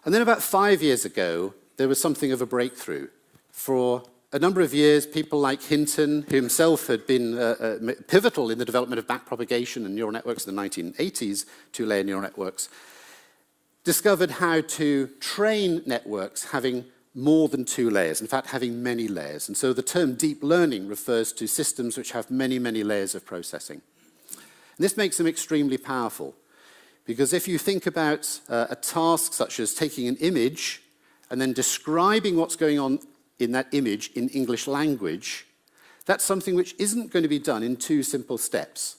And then about 5 years ago, there was something of a breakthrough. For a number of years, people like Hinton, who himself had been pivotal in the development of backpropagation and neural networks in the 1980s, two-layer neural networks, discovered how to train networks having more than two layers, in fact, having many layers. And so the term deep learning refers to systems which have many, many layers of processing. And this makes them extremely powerful, because if you think about a task such as taking an image and then describing what's going on in that image in English language, that's something which isn't going to be done in two simple steps.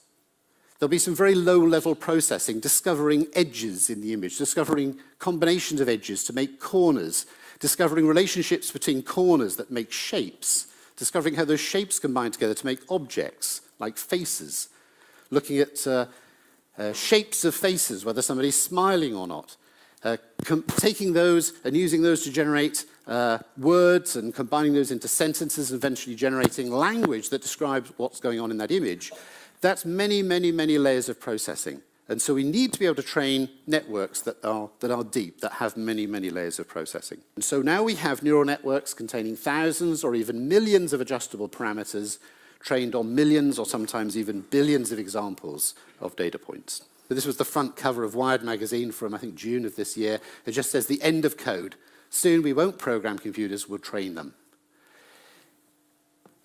There'll be some very low-level processing, discovering edges in the image, discovering combinations of edges to make corners, discovering relationships between corners that make shapes, discovering how those shapes combine together to make objects, like faces, looking at shapes of faces, whether somebody's smiling or not, taking those and using those to generate words and combining those into sentences and eventually generating language that describes what's going on in that image. That's many, many, many layers of processing. And so we need to be able to train networks that are deep, that have many, many layers of processing. And so now we have neural networks containing thousands or even millions of adjustable parameters trained on millions or sometimes even billions of examples of data points. So this was the front cover of Wired magazine from, I think, June of this year. It just says the end of code. Soon we won't program computers, we'll train them.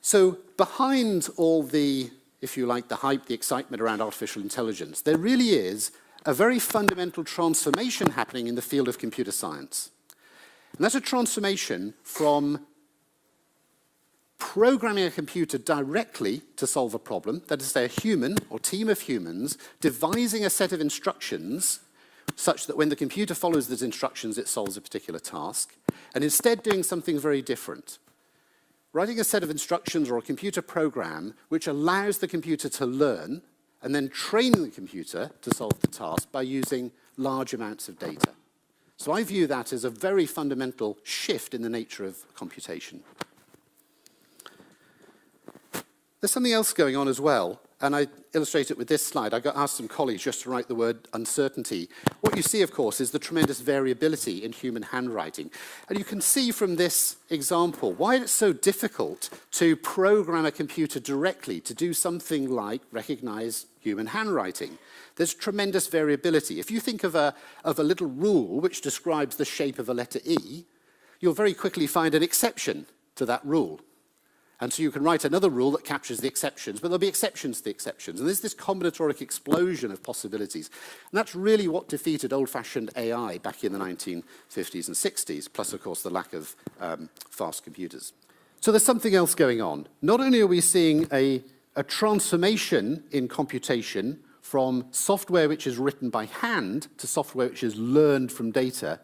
So behind all the, if you like, the hype, the excitement around artificial intelligence, there really is a very fundamental transformation happening in the field of computer science. And that's a transformation from programming a computer directly to solve a problem, that is to say a human or team of humans devising a set of instructions such that when the computer follows those instructions, it solves a particular task, and instead doing something very different. Writing a set of instructions or a computer program which allows the computer to learn and then training the computer to solve the task by using large amounts of data. So I view that as a very fundamental shift in the nature of computation. There's something else going on as well, and I illustrate it with this slide. I got asked some colleagues just to write the word uncertainty. What you see, of course, is the tremendous variability in human handwriting. And you can see from this example why it's so difficult to program a computer directly to do something like recognize human handwriting. There's tremendous variability. If you think of a little rule which describes the shape of a letter E, you'll very quickly find an exception to that rule. And so you can write another rule that captures the exceptions, but there'll be exceptions to the exceptions. And there's this combinatoric explosion of possibilities. And that's really what defeated old-fashioned AI back in the 1950s and 60s, plus, of course, the lack of fast computers. So there's something else going on. Not only are we seeing a transformation in computation from software which is written by hand to software which is learned from data,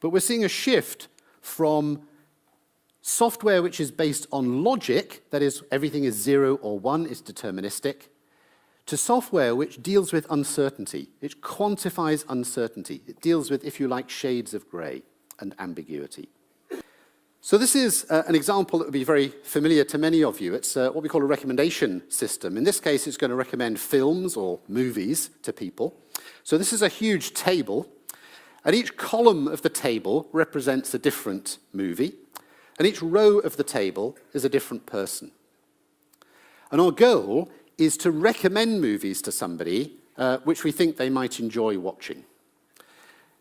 but we're seeing a shift from software which is based on logic, that is, everything is 0 or 1, is deterministic, to software which deals with uncertainty. It quantifies uncertainty. It deals with, if you like, shades of grey and ambiguity. So this is an example that would be very familiar to many of you. It's what we call a recommendation system. In this case, it's going to recommend films or movies to people. So this is a huge table, and each column of the table represents a different movie. And each row of the table is a different person. And our goal is to recommend movies to somebody which we think they might enjoy watching.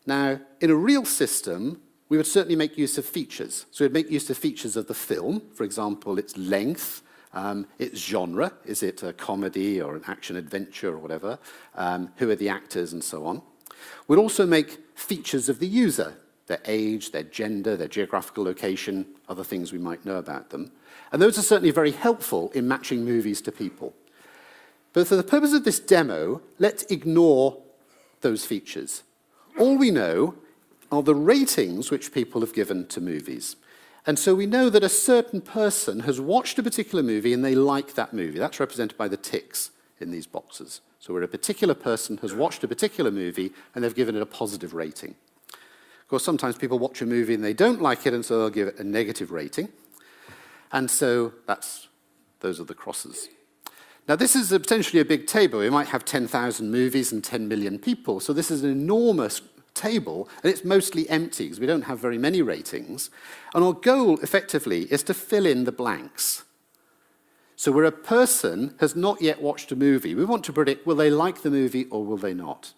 Now, in a real system, we would certainly make use of features. So we'd make use of features of the film, for example, its length, its genre, is it a comedy or an action-adventure or whatever, who are the actors and so on. We'd also make features of the user, their age, their gender, their geographical location, other things we might know about them. And those are certainly very helpful in matching movies to people. But for the purpose of this demo, let's ignore those features. All we know are the ratings which people have given to movies. And so we know that a certain person has watched a particular movie and they like that movie. That's represented by the ticks in these boxes. So where a particular person has watched a particular movie and they've given it a positive rating. Of course, sometimes people watch a movie and they don't like it, and so they'll give it a negative rating. And so those are the crosses. Now, this is potentially a big table. We might have 10,000 movies and 10 million people, so this is an enormous table, and it's mostly empty because we don't have very many ratings. And our goal, effectively, is to fill in the blanks. So where a person has not yet watched a movie, we want to predict, will they like the movie or will they not?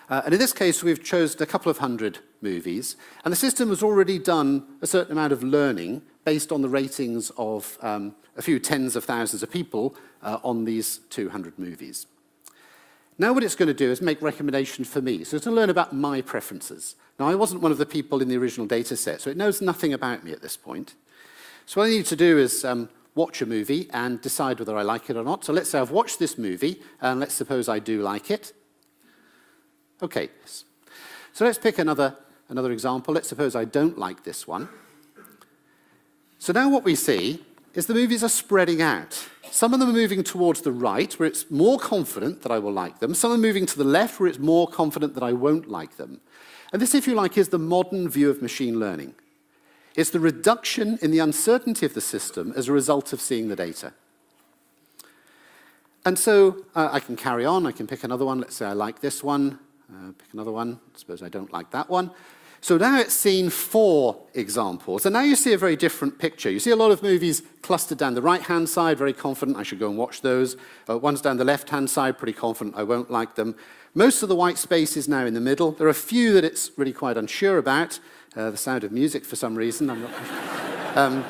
And in this case, we've chosen a couple of hundred movies, and the system has already done a certain amount of learning based on the ratings of a few tens of thousands of people on these 200 movies. Now what it's going to do is make recommendations for me. So it's going to learn about my preferences. Now, I wasn't one of the people in the original data set, so it knows nothing about me at this point. So what I need to do is watch a movie and decide whether I like it or not. So let's say I've watched this movie, and let's suppose I do like it. Okay, so let's pick another example. Let's suppose I don't like this one. So now what we see is the movies are spreading out. Some of them are moving towards the right, where it's more confident that I will like them. Some are moving to the left, where it's more confident that I won't like them. And this, if you like, is the modern view of machine learning. It's the reduction in the uncertainty of the system as a result of seeing the data. And so I can carry on. I can pick another one. Let's say I like this one. Pick another one. Suppose I don't like that one. So now it's seen 4 examples, and now you see a very different picture. You see a lot of movies clustered down the right-hand side, very confident I should go and watch those. Ones down the left-hand side, pretty confident I won't like them. Most of the white space is now in the middle. There are a few that it's really quite unsure about. The Sound of Music, for some reason. I'm not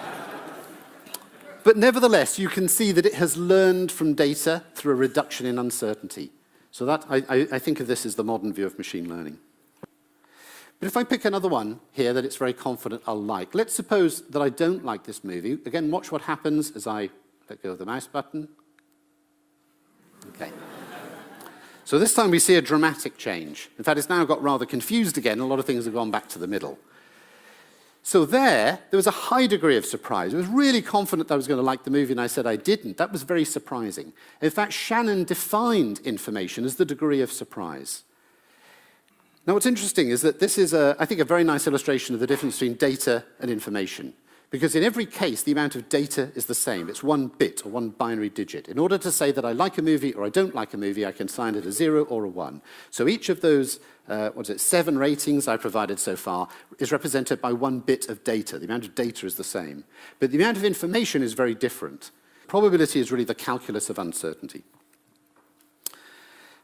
but nevertheless, you can see that it has learned from data through a reduction in uncertainty. So that, I think of this as the modern view of machine learning. But if I pick another one here that it's very confident I'll like, let's suppose that I don't like this movie. Again, watch what happens as I let go of the mouse button. Okay. So this time we see a dramatic change. In fact, it's now got rather confused again. A lot of things have gone back to the middle. So there was a high degree of surprise. I was really confident that I was going to like the movie, and I said I didn't. That was very surprising. In fact, Shannon defined information as the degree of surprise. Now, what's interesting is that this is, I think, a very nice illustration of the difference between data and information. Because in every case, the amount of data is the same. It's one bit or one binary digit. In order to say that I like a movie or I don't like a movie, I can assign it a 0 or a 1. So each of those, 7 ratings I provided so far is represented by 1 bit of data. The amount of data is the same. But the amount of information is very different. Probability is really the calculus of uncertainty.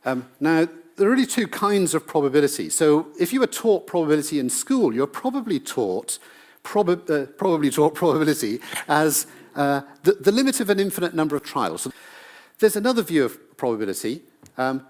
Now, there are really 2 kinds of probability. So if you were taught probability in school, you're probably taught probability as the limit of an infinite number of trials. So there's another view of probability,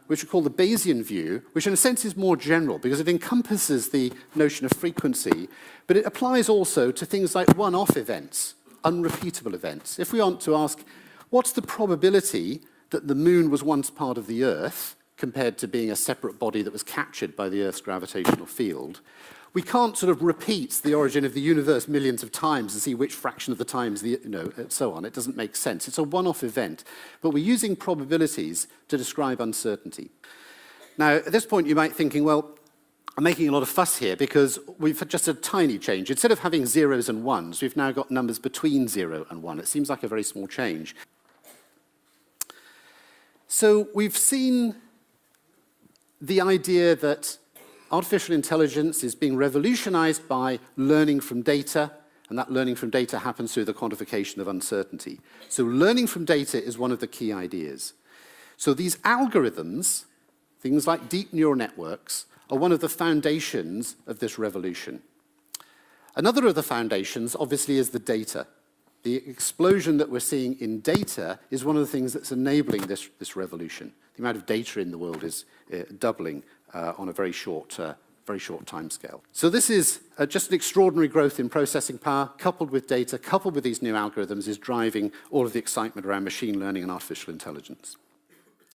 which we call the Bayesian view, which in a sense is more general because it encompasses the notion of frequency, but it applies also to things like one-off events, unrepeatable events. If we want to ask, what's the probability that the moon was once part of the Earth, compared to being a separate body that was captured by the Earth's gravitational field, we can't sort of repeat the origin of the universe millions of times and see which fraction of the times, and so on. It doesn't make sense. It's a one-off event. But we're using probabilities to describe uncertainty. Now, at this point, you might be thinking, well, I'm making a lot of fuss here because we've had just a tiny change. Instead of having 0s and 1s, we've now got numbers between 0 and 1. It seems like a very small change. So we've seen the idea that artificial intelligence is being revolutionized by learning from data, and that learning from data happens through the quantification of uncertainty. So learning from data is one of the key ideas. So these algorithms, things like deep neural networks, are one of the foundations of this revolution. Another of the foundations, obviously, is the data. The explosion that we're seeing in data is one of the things that's enabling this revolution. The amount of data in the world is doubling on a very short timescale. So this is just an extraordinary growth in processing power, coupled with data, coupled with these new algorithms, is driving all of the excitement around machine learning and artificial intelligence.